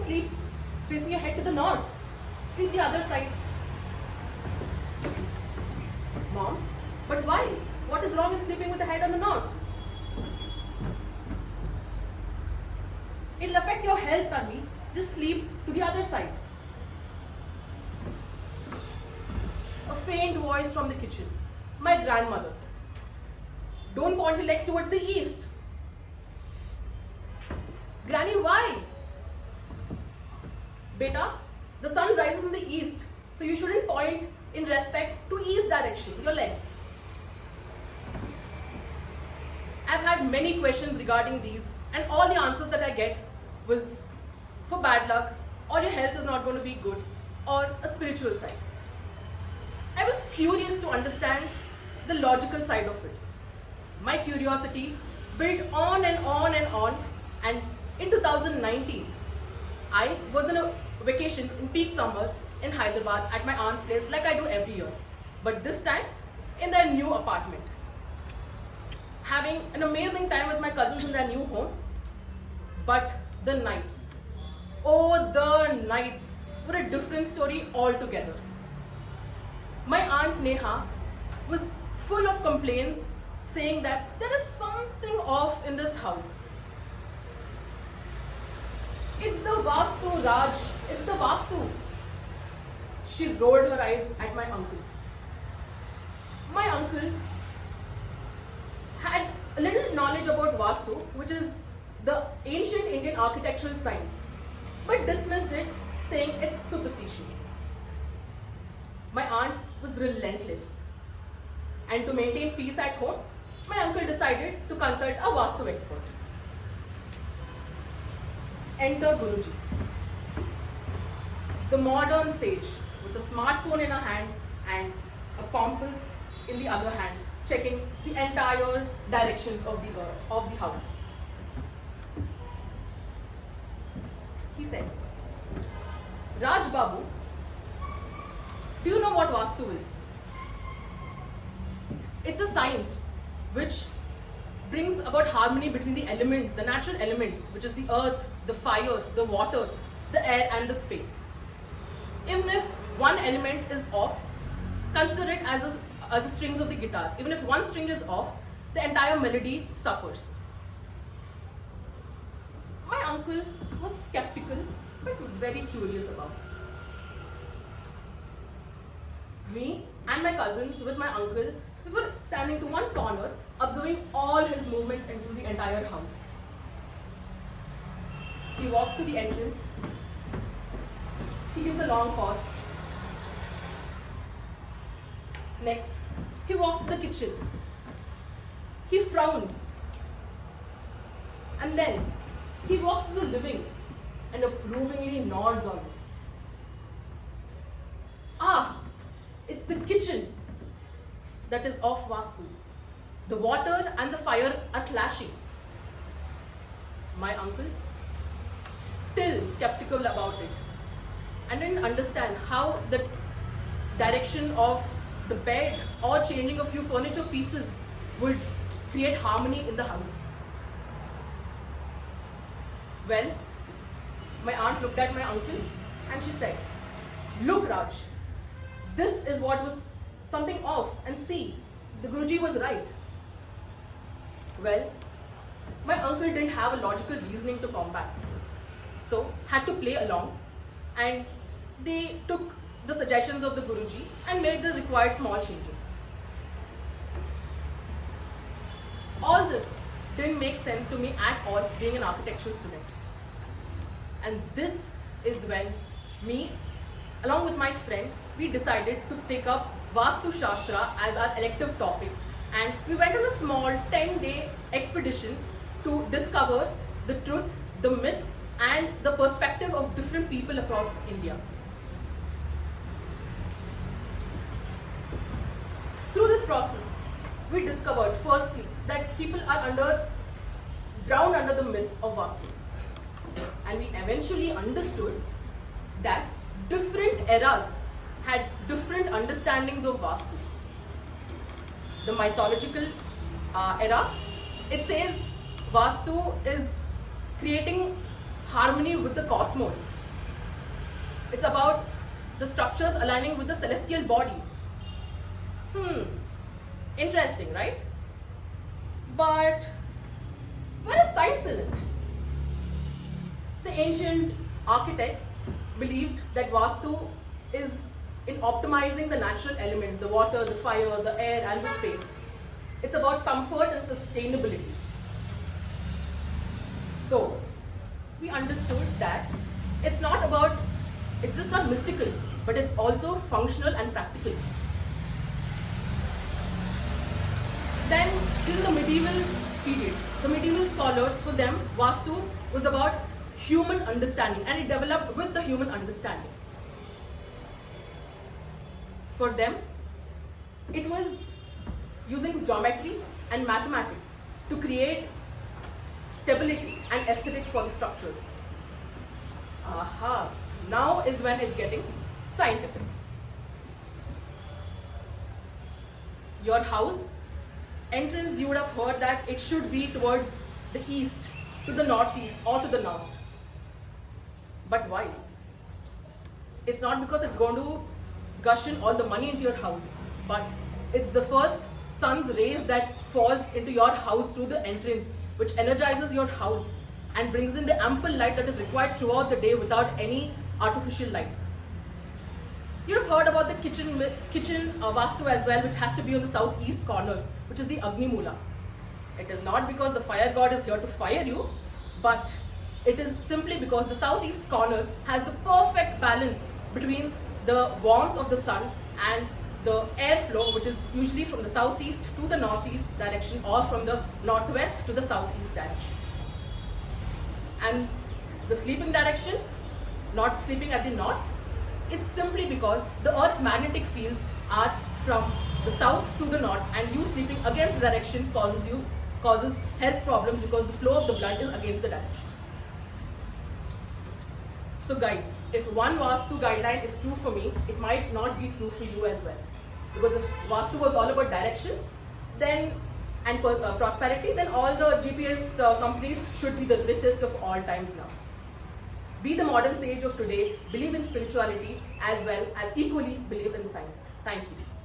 sleep facing your head to the north. Sleep the other side. Mom, but why? What is wrong in sleeping with the head on the north? It'll affect your health, Tanvi. Just sleep to the other side. A faint voice from the kitchen. My grandmother. Don't point your legs towards the east. Granny, why? Beta, the sun rises in the east, so you shouldn't point in respect to east direction, your legs. I've had many questions regarding these, and all the answers that I get was for bad luck, or your health is not going to be good, or a spiritual side. I was curious to understand the logical side of it. My curiosity built on and on and on, and in 2019, I was on a vacation in peak summer in Hyderabad at my aunt's place like I do every year, but this time in their new apartment. Having an amazing time with my cousins in their new home, but the nights, oh the nights, were a different story altogether. My aunt Neha was full of complaints saying that there is something off in this house. It's the vastu, Raj. It's the vastu. She rolled her eyes at my uncle. My uncle had a little knowledge about vastu, which is the ancient Indian architectural science, but dismissed it, saying it's superstition. My aunt was relentless, and to maintain peace at home, my uncle decided to consult a vastu expert. Enter Guruji, the modern sage with a smartphone in a hand and a compass in the other hand, checking the entire directions of the house. He said, Raj Babu, do you know what Vastu is? It's a science which brings about harmony between the elements, the natural elements, which is the earth, the fire, the water, the air and the space. Even if one element is off, consider it as the strings of the guitar. Even if one string is off, the entire melody suffers. My uncle was skeptical but very curious about it. Me and my cousins with my uncle, we were standing to one corner, observing all his movements into the entire house. He walks to the entrance. He gives a long pause. Next, he walks to the kitchen. He frowns. And then, he walks to the living and approvingly nods on me. Ah, it's the kitchen that is off Vastu. The water and the fire are clashing. My uncle, still skeptical about it, and didn't understand how the direction of the bed or changing a few furniture pieces would create harmony in the house. Well, my aunt looked at my uncle and she said, look Raj, this is what was something off, and see, the Guruji was right. Well, my uncle didn't have a logical reasoning to combat, so had to play along, and they took the suggestions of the Guruji and made the required small changes. All this didn't make sense to me at all, being an architecture student. And this is when me, along with my friend, we decided to take up Vastu Shastra as our elective topic, and we went on a small 10-day expedition to discover the truths, the myths and the perspective of different people across India. Through this process, we discovered firstly that people are drowned under the myths of Vastu. And we eventually understood that different eras had different understandings of Vastu. The mythological era, it says Vastu is creating harmony with the cosmos, It's about the structures aligning with the celestial bodies. Interesting, right? But where is science in it? The ancient architects believed that vastu is in optimizing the natural elements, the water, the fire, the air, and the space. It's about comfort and sustainability. So, we understood that it's just not mystical, but it's also functional and practical. Then, in the medieval period, the medieval scholars, for them, vastu was about human understanding, and it developed with the human understanding. For them, it was using geometry and mathematics to create stability and aesthetics for the structures. Aha, now is when it's getting scientific. Your house entrance, you would have heard that it should be towards the east, to the northeast, or to the north. But why? It's not because it's going to gush in all the money into your house, but it's the first sun's rays that falls into your house through the entrance, which energizes your house and brings in the ample light that is required throughout the day without any artificial light. You've heard about the kitchen vastu as well, which has to be on the southeast corner, which is the Agni Mula. It is not because the fire god is here to fire you, but it is simply because the southeast corner has the perfect balance between the warmth of the sun and the airflow, which is usually from the southeast to the northeast direction, or from the northwest to the southeast direction. And the sleeping direction, not sleeping at the north, is simply because the Earth's magnetic fields are from the south to the north, and you sleeping against the direction causes health problems because the flow of the blood is against the direction. So guys, if one vastu guideline is true for me, it might not be true for you as well. Because if vastu was all about directions, then and prosperity, then all the GPS companies should be the richest of all times now. Be the modern sage of today, believe in spirituality as well as equally believe in science. Thank you.